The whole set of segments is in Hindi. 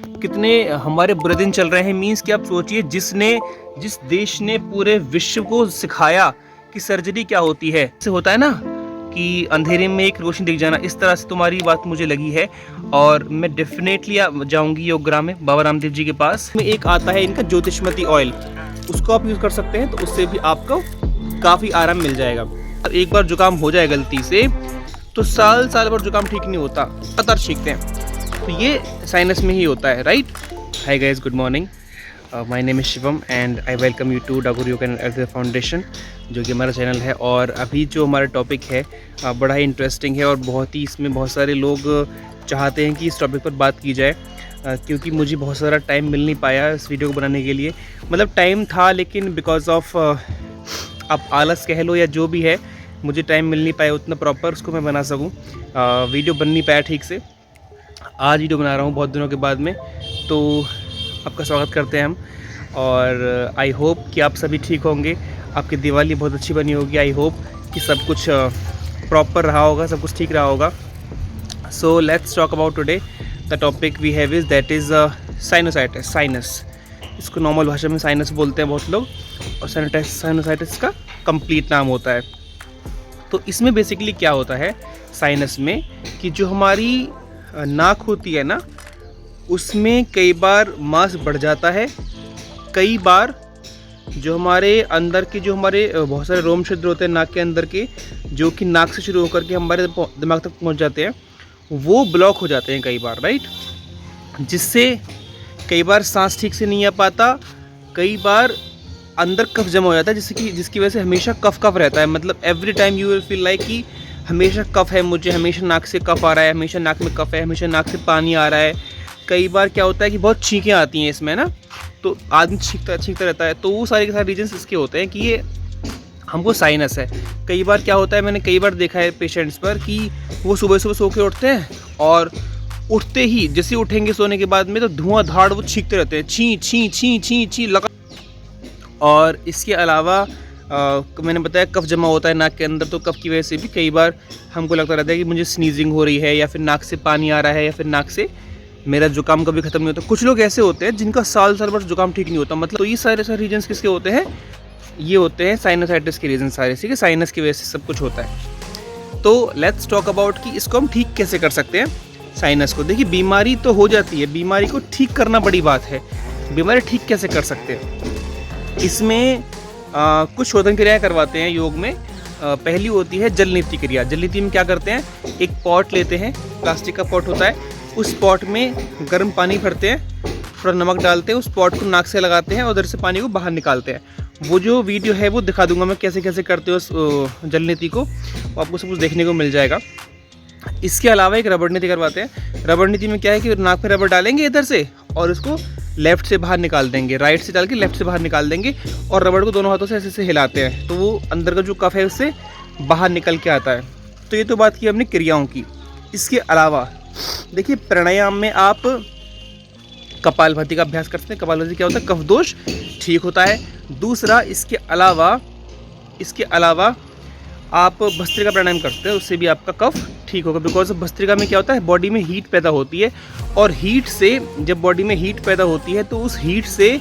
कितने हमारे बुरे दिन चल रहे हैं। मीन्स कि आप सोचिए, जिस देश ने पूरे विश्व को सिखाया कि सर्जरी क्या होती है, से होता है ना कि अंधेरे में एक रोशनी दिख जाना, इस तरह से तुम्हारी बात मुझे लगी है। और मैं डेफिनेटली जाऊंगी योगग्राम में बाबा रामदेव जी के पास। में एक आता है इनका ज्योतिषमती ऑयल, उसको आप यूज़ कर सकते हैं, तो उससे भी आपको काफ़ी आराम मिल जाएगा। और एक बार जुकाम हो जाए गलती से तो साल भर जुकाम ठीक नहीं होता, लगातार छींकते हैं। तो ये साइनस में ही होता है, right. Hi guys, good morning. My name is Shivam and I welcome you to Dagor yoga and Ayurveda foundation, जो कि हमारा चैनल है। और अभी जो हमारा टॉपिक है बड़ा ही इंटरेस्टिंग है और इसमें बहुत सारे लोग चाहते हैं कि इस टॉपिक पर बात की जाए, क्योंकि मुझे बहुत सारा टाइम मिल नहीं पाया इस वीडियो को बनाने के लिए। मतलब टाइम था, लेकिन बिकॉज ऑफ आप आलस कह लो या जो भी है, मुझे टाइम मिल नहीं पाया उतना प्रॉपर उसको मैं बना सकूं। वीडियो बन नहीं पाया ठीक से। आज वीडियो बना रहा हूँ बहुत दिनों के बाद में, तो आपका स्वागत करते हैं हम। और आई होप कि आप सभी ठीक होंगे, आपकी दिवाली बहुत अच्छी बनी होगी। आई होप कि सब कुछ प्रॉपर रहा होगा, सब कुछ ठीक रहा होगा। So let's talk about today. The topic we have is that is sinusitis. Sinus, इसको नॉर्मल भाषा में साइनस बोलते हैं बहुत लोग, और साइनोसाइटिस का कंप्लीट नाम होता है। तो इसमें बेसिकली क्या होता है साइनस में, कि जो हमारी नाक होती है ना, उसमें कई बार मांस बढ़ जाता है। कई बार जो हमारे अंदर के बहुत सारे रोम छिद्र होते हैं नाक के अंदर के, जो कि नाक से शुरू होकर के हमारे दिमाग तक पहुंच जाते हैं, वो ब्लॉक हो जाते हैं कई बार, राइट। जिससे कई बार सांस ठीक से नहीं आ पाता, कई बार अंदर कफ जमा हो जाता है, जिसकी वजह से हमेशा कफ रहता है। मतलब every time you will feel like कि हमेशा कफ है, मुझे हमेशा नाक से कफ आ रहा है, हमेशा नाक में कफ है, हमेशा नाक से पानी आ रहा है। कई बार क्या होता है कि बहुत छींकें आती हैं इसमें ना, तो आदमी छींकता रहता है। तो वो सारे के सारे रीजन्स इसके होते हैं कि ये हमको साइनस है। कई बार क्या होता है, मैंने कई बार देखा है पेशेंट्स पर, कि वो सुबह सो के उठते हैं और उठते ही जैसे उठेंगे सोने के बाद में, तो धुआंधार वो छींकते रहते हैं, छी छी छी छी छी लगा। और इसके अलावा मैंने बताया कफ जमा होता है नाक के अंदर, तो कफ की वजह से भी कई बार हमको लगता रहता है कि मुझे स्नीजिंग हो रही है, या फिर नाक से पानी आ रहा है, या फिर नाक से मेरा जुकाम कभी ख़त्म नहीं होता। कुछ लोग ऐसे होते हैं जिनका साल भर जुकाम ठीक नहीं होता। मतलब तो ये सारे रीजन्स किसके होते हैं, ये होते हैं साइनोसाइटिस के रीजन सारे, ठीक है। साइनस की वजह से सब कुछ होता है। तो लेट्स टॉक अबाउट कि इसको हम ठीक कैसे कर सकते हैं साइनस को। देखिए, बीमारी तो हो जाती है, बीमारी को ठीक करना बड़ी बात है। बीमारी ठीक कैसे कर सकते हैं, इसमें कुछ शोधन क्रियाएं करवाते हैं योग में। पहली होती है जल नीति क्रिया। जल नीति में क्या करते हैं, एक पॉट लेते हैं, प्लास्टिक का पॉट होता है, उस पॉट में गर्म पानी भरते हैं, थोड़ा नमक डालते हैं, उस पॉट को नाक से लगाते हैं और उधर से पानी को बाहर निकालते हैं। वो जो वीडियो है वो दिखा दूंगा मैं कैसे कैसे करते हो उस जल नीति को, वो आपको सब कुछ देखने को मिल जाएगा। इसके अलावा एक रबड़ नीति करवाते हैं। रबड़ नीति में क्या है कि नाक में रबड़ डालेंगे इधर से, और उसको लेफ्ट से बाहर निकाल देंगे, राइट से डाल के लेफ्ट से बाहर निकाल देंगे, और रबड़ को दोनों हाथों से ऐसे हिलाते हैं, तो वो अंदर का जो कफ है उससे बाहर निकल के आता है। तो ये तो बात की हमने क्रियाओं की। इसके अलावा देखिए, प्राणायाम में आप कपालभाति का अभ्यास करते हैं। कपालभाति क्या होता है, कफ दोष ठीक होता है। दूसरा, इसके अलावा आप भस्त्रिका प्राणायाम करते हैं, उससे भी आपका कफ ठीक होगा। बिकॉज भस्त्रिका में क्या होता है, बॉडी में हीट पैदा होती है, और हीट से जब बॉडी में हीट पैदा होती है, तो उस हीट से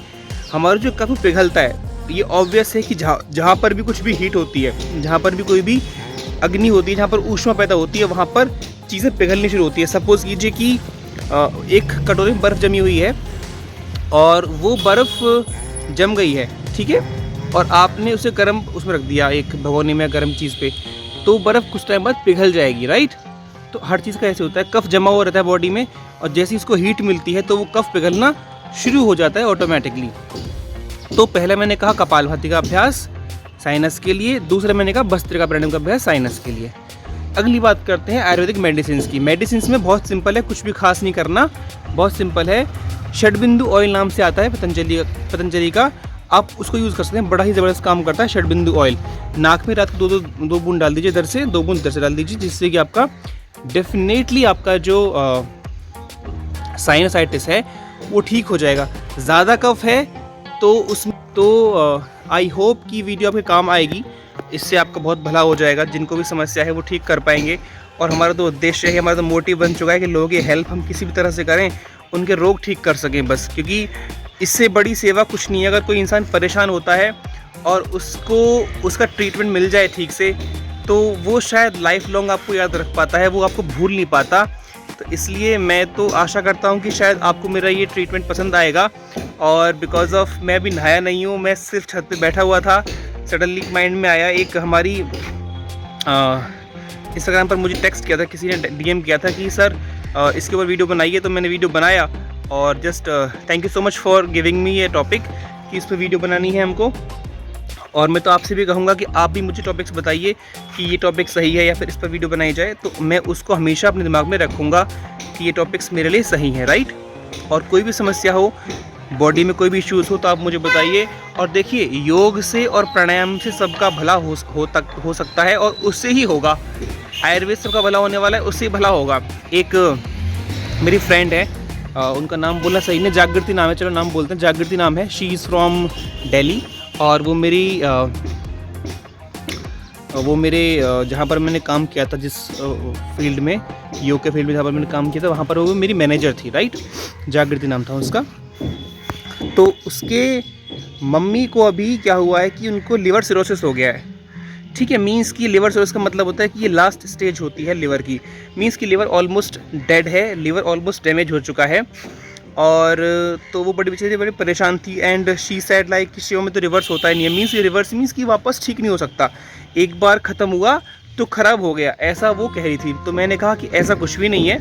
हमारा जो कफ पिघलता है। ये ऑब्वियस है कि जहाँ पर भी कुछ भी हीट होती है, जहाँ पर भी कोई भी अग्नि होती है, जहाँ पर ऊष्मा पैदा होती है, वहाँ पर चीज़ें पिघलनी शुरू होती है। सपोज़ कीजिए कि एक कटोरे में बर्फ़ जमी हुई है, और वो बर्फ़ जम गई है, ठीक है, और आपने उसे गर्म उसमें रख दिया, एक भगोनी में गर्म चीज़ पे, तो बर्फ़ कुछ टाइम बाद पिघल जाएगी, राइट। तो हर चीज़ का ऐसे होता है, कफ जमा हुआ रहता है बॉडी में, और जैसे इसको हीट मिलती है तो वो कफ पिघलना शुरू हो जाता है ऑटोमेटिकली। तो पहले मैंने कहा कपालभाति का अभ्यास साइनस के लिए, दूसरा मैंने कहा भस्त्रिका प्राणायाम का अभ्यास साइनस के लिए। अगली बात करते हैं आयुर्वेदिक मेडिसिन की। मेडिसिन में बहुत सिंपल है, कुछ भी खास नहीं करना, बहुत सिंपल है। षडबिंदु ऑयल नाम से आता है पतंजलि का, आप उसको यूज़ कर सकते हैं, बड़ा ही ज़बरदस्त काम करता है षडबिंदु ऑयल। नाक में रात को दो बूंद डाल दीजिए, इधर से 2 बूंद इधर से डाल दीजिए, जिससे कि आपका डेफिनेटली आपका जो साइनसाइटिस है वो ठीक हो जाएगा। ज़्यादा कफ है तो आई होप कि वीडियो आपके काम आएगी, इससे आपका बहुत भला हो जाएगा। जिनको भी समस्या है वो ठीक कर पाएंगे। और हमारा तो उद्देश्य है, हमारा तो मोटिव बन चुका है कि लोगों की हेल्प हम किसी भी तरह से करें, उनके रोग ठीक कर सकें बस, क्योंकि इससे बड़ी सेवा कुछ नहीं है। अगर कोई इंसान परेशान होता है और उसको उसका ट्रीटमेंट मिल जाए ठीक से, तो वो शायद लाइफ लॉन्ग आपको याद रख पाता है, वो आपको भूल नहीं पाता। तो इसलिए मैं तो आशा करता हूँ कि शायद आपको मेरा ये ट्रीटमेंट पसंद आएगा। और बिकॉज ऑफ मैं अभी नहाया नहीं हूँ, मैं सिर्फ छत पे बैठा हुआ था, सडनली माइंड में आया, एक हमारी इंस्टाग्राम पर मुझे टेक्स्ट किया था, किसी ने डीएम किया था कि सर इसके ऊपर वीडियो बनाइए, तो मैंने वीडियो बनाया। और just thank you so much for giving me ये टॉपिक कि इस पर वीडियो बनानी है हमको। और मैं तो आपसे भी कहूँगा कि आप भी मुझे टॉपिक्स बताइए कि ये टॉपिक सही है या फिर इस पर वीडियो बनाई जाए, तो मैं उसको हमेशा अपने दिमाग में रखूँगा कि ये टॉपिक्स मेरे लिए सही हैं, राइट। और कोई भी समस्या हो, बॉडी में कोई भी इश्यूज़ हो, तो आप मुझे बताइए। और देखिए, योग से और प्राणायाम से सबका भला हो सकता है, और उससे ही होगा। आयुर्वेद सबका भला होने वाला है, उससे ही भला होगा। एक मेरी फ्रेंड है, उनका नाम बोलना सही नहीं, जागृति नाम है, चलो नाम बोलते हैं, जागृति नाम है। शी इज़ फ्रॉम दिल्ली, और वो मेरे जहाँ पर मैंने काम किया था, जिस फील्ड में, योग के फील्ड में जहाँ पर मैंने काम किया था, वहाँ पर वो मेरी मैनेजर थी, राइट। जागृति नाम था उसका। तो उसके मम्मी को अभी क्या हुआ है कि उनको लिवर सिरोसिस हो गया है, ठीक है। मीन्स कि लिवर सिरोसिस का मतलब होता है कि ये लास्ट स्टेज होती है लिवर की। मीन्स कि लिवर ऑलमोस्ट डेड है, लिवर ऑलमोस्ट डैमेज हो चुका है। और तो वो बड़ी बेचारी बड़ी परेशान थी। एंड शी सेड लाइक कि शिव में तो रिवर्स होता ही नहीं है। मीन्स ये रिवर्स मीन्स कि वापस ठीक नहीं हो सकता, एक बार ख़त्म हुआ तो ख़राब हो गया, ऐसा वो कह रही थी। तो मैंने कहा कि ऐसा कुछ भी नहीं है,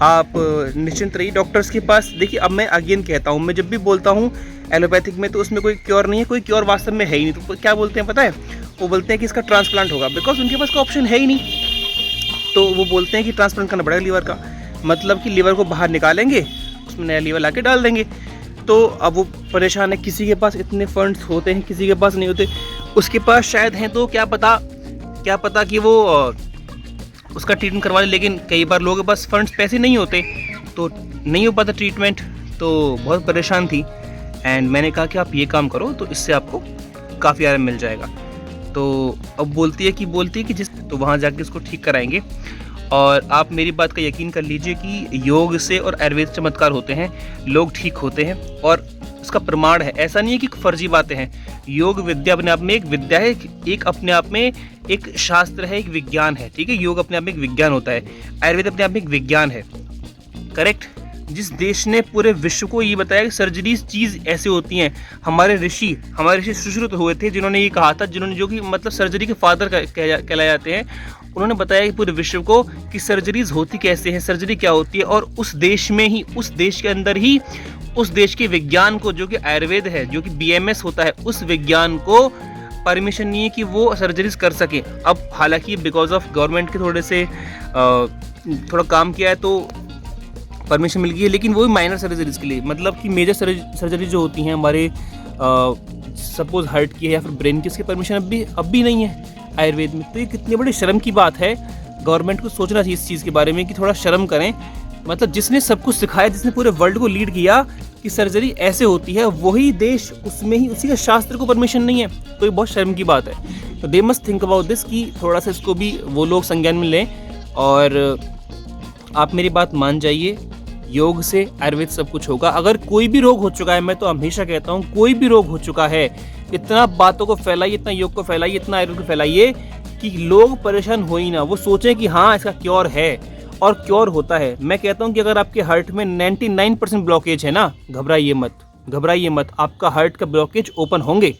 आप निश्चिंत रहिए डॉक्टर्स के पास। देखिए, अब मैं अगेन कहता हूँ, मैं जब भी बोलता हूँ एलोपैथिक में, तो उसमें कोई क्योर नहीं है, कोई क्योर वास्तव में है ही नहीं। तो क्या बोलते हैं पता है, वो बोलते हैं कि इसका ट्रांसप्लांट होगा, बिकॉज उनके पास कोई ऑप्शन है ही नहीं। तो वो बोलते हैं कि ट्रांसप्लांट करना पड़ेगा लिवर का, मतलब कि लिवर को बाहर निकालेंगे, उसमें नया लिवर ला के डाल देंगे। तो अब वो परेशान है, किसी के पास इतने फंड्स होते हैं, किसी के पास नहीं होते। उसके पास शायद हैं, तो क्या पता कि वो उसका ट्रीटमेंट करवा ले, लेकिन कई बार लोगों के पास फंड्स, पैसे नहीं होते, तो नहीं हो पाता ट्रीटमेंट। तो बहुत परेशान थी। एंड मैंने कहा कि आप ये काम करो, तो इससे आपको काफ़ी आराम मिल जाएगा। तो अब बोलती है कि तो वहाँ जाके उसको ठीक कराएंगे। और आप मेरी बात का यकीन कर लीजिए कि योग से और आयुर्वेद चमत्कार होते हैं, लोग ठीक होते हैं, और उसका प्रमाण है। ऐसा नहीं है कि फर्जी बातें हैं। योग विद्या अपने आप में एक विद्या है, एक अपने आप में एक शास्त्र है, एक विज्ञान है, ठीक है। योग अपने आप में एक विज्ञान होता है, आयुर्वेद अपने आप में एक विज्ञान है, करेक्ट। जिस देश ने पूरे विश्व को ये बताया कि सर्जरी चीज़ ऐसे होती हैं, हमारे ऋषि सुश्रुत हुए थे, जिन्होंने ये कहा था, जो कि मतलब सर्जरी के फादर कहलाए जाते हैं। उन्होंने बताया कि पूरे विश्व को कि सर्जरीज होती कैसे हैं, सर्जरी क्या होती है। और उस देश में ही, उस देश के अंदर ही, उस देश के विज्ञान को, जो कि आयुर्वेद है, जो कि BMS होता है, उस विज्ञान को परमिशन नहीं है कि वो सर्जरीज कर सके। अब हालांकि बिकॉज ऑफ गवर्नमेंट के थोड़ा काम किया है, तो परमिशन मिल गई है, लेकिन वो भी माइनर सर्जरीज के लिए। मतलब कि मेजर सर्जरी जो होती हैं हमारे, सपोज हार्ट की है या फिर ब्रेन की, इसकी परमिशन अब भी नहीं है आयुर्वेद में। तो ये कितनी बड़ी शर्म की बात है। गवर्नमेंट को सोचना चाहिए इस चीज़ के बारे में कि थोड़ा शर्म करें। मतलब जिसने सब कुछ सिखाया, जिसने पूरे वर्ल्ड को लीड किया कि सर्जरी ऐसे होती है, वही देश, उसमें ही उसी का शास्त्र को परमिशन नहीं है, तो ये बहुत शर्म की बात है। तो they must think about this कि थोड़ा सा इसको भी वो लोग संज्ञान में लें। और आप मेरी बात मान जाइए, योग से आयुर्वेद सब कुछ होगा। अगर कोई भी रोग हो चुका है, मैं तो हमेशा कहता हूँ, कोई भी रोग हो चुका है, इतना बातों को फैलाइए, इतना योग को फैलाइए, इतना आयुर्वेद को फैलाइए कि लोग परेशान हो ही ना, वो सोचें कि हाँ इसका क्योर है, और क्योर होता है। मैं कहता हूँ कि अगर आपके हार्ट में 99% ब्लॉकेज है ना, घबराइए मत, आपका हार्ट का ब्लॉकेज ओपन होंगे।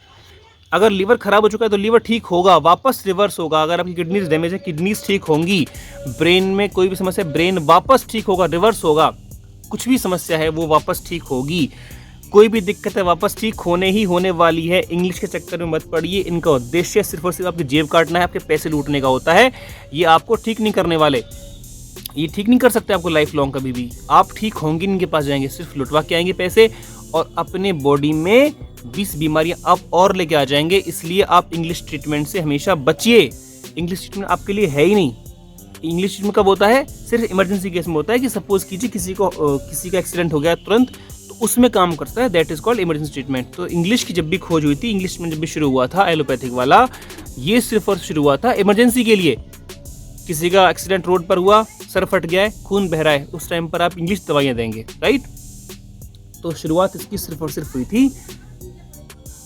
अगर लीवर खराब हो चुका है तो लीवर ठीक होगा, वापस रिवर्स होगा। अगर आपकी किडनीज डैमेज है, किडनीज ठीक होंगी। ब्रेन में कोई भी समस्या है, ब्रेन वापस ठीक होगा, रिवर्स होगा। कुछ भी समस्या है वो वापस ठीक होगी। कोई भी दिक्कत है वापस ठीक होने वाली है। इंग्लिश के चक्कर में मत पड़िए। इनका उद्देश्य सिर्फ और सिर्फ आपकी जेब काटना है, आपके पैसे लूटने का होता है। ये आपको ठीक नहीं करने वाले, ये ठीक नहीं कर सकते आपको लाइफ लॉन्ग कभी भी। आप ठीक होंगे, इनके पास जाएंगे, सिर्फ लुटवा के आएंगे पैसे, और अपने बॉडी में 20 बीमारियां आप और लेके आ जाएंगे। इसलिए आप इंग्लिश ट्रीटमेंट से हमेशा बचिए। इंग्लिश ट्रीटमेंट आपके लिए है ही नहीं। इंग्लिश ट्रीटमेंट कब होता है? सिर्फ इमरजेंसी केस में होता है कि सपोज कीजिए किसी का एक्सीडेंट हो गया तुरंत, तो उसमें काम करता है, that is called emergency treatment. तो इंग्लिश की जब भी खोज हुई थी, इंग्लिश में जब भी शुरू हुआ था एलोपैथिक वाला, ये सिर्फ और शुरू हुआ था इमरजेंसी के लिए। किसी का एक्सीडेंट रोड पर हुआ, सर फट गया है, खून बह रहा है, उस टाइम पर आप इंग्लिश दवाइयाँ देंगे, राइट। तो शुरुआत इसकी सिर्फ और सिर्फ हुई थी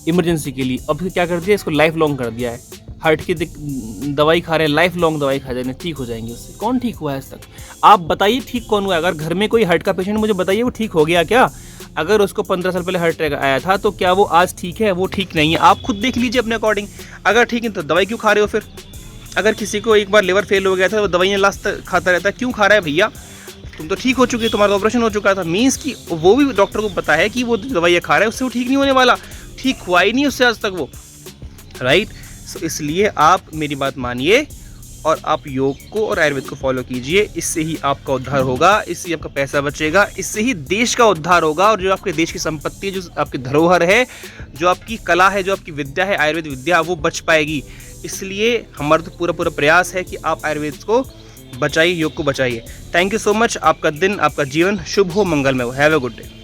इमरजेंसी के लिए, अब फिर क्या कर दिया, इसको लाइफ लॉन्ग कर दिया है। हार्ट की दवाई खा रहे हैं, लाइफ लॉन्ग दवाई खा जाने, ठीक हो जाएंगे उससे। कौन ठीक हुआ है आज तक? आप बताइए ठीक कौन हुआ है? अगर घर में कोई हार्ट का पेशेंट, मुझे बताइए वो ठीक हो गया क्या? अगर उसको 15 साल पहले हार्ट अटैक आया था तो क्या वो आज ठीक है? वो ठीक नहीं है। आप खुद देख लीजिए अपने अकॉर्डिंग। अगर ठीक है तो दवाई क्यों खा रहे हो फिर? अगर किसी को एक बार लिवर फेल हो गया था, वो दवाइयाँ लास्ट तक खाता रहता है, क्यों खा रहा है भैया? तुम तो ठीक हो चुके, तुम्हारा ऑपरेशन हो चुका था। मीन्स कि वो भी डॉक्टर को पता है कि वो दवाइयाँ खा रहा है उससे वो ठीक नहीं होने वाला, ठीक हुआ ही नहीं उससे आज तक वो, राइट। सो इसलिए आप मेरी बात मानिए और आप योग को और आयुर्वेद को फॉलो कीजिए। इससे ही आपका उद्धार होगा, इससे ही आपका पैसा बचेगा, इससे ही देश का उद्धार होगा। और जो आपके देश की संपत्ति है, जो आपकी धरोहर है, जो आपकी कला है, जो आपकी विद्या है, आयुर्वेद विद्या, वो बच पाएगी। इसलिए हमारा तो पूरा प्रयास है कि आप आयुर्वेद को बचाइए, योग को बचाइए। Thank you so much. आपका दिन, आपका जीवन शुभ हो, मंगलमय हो। Have a good day.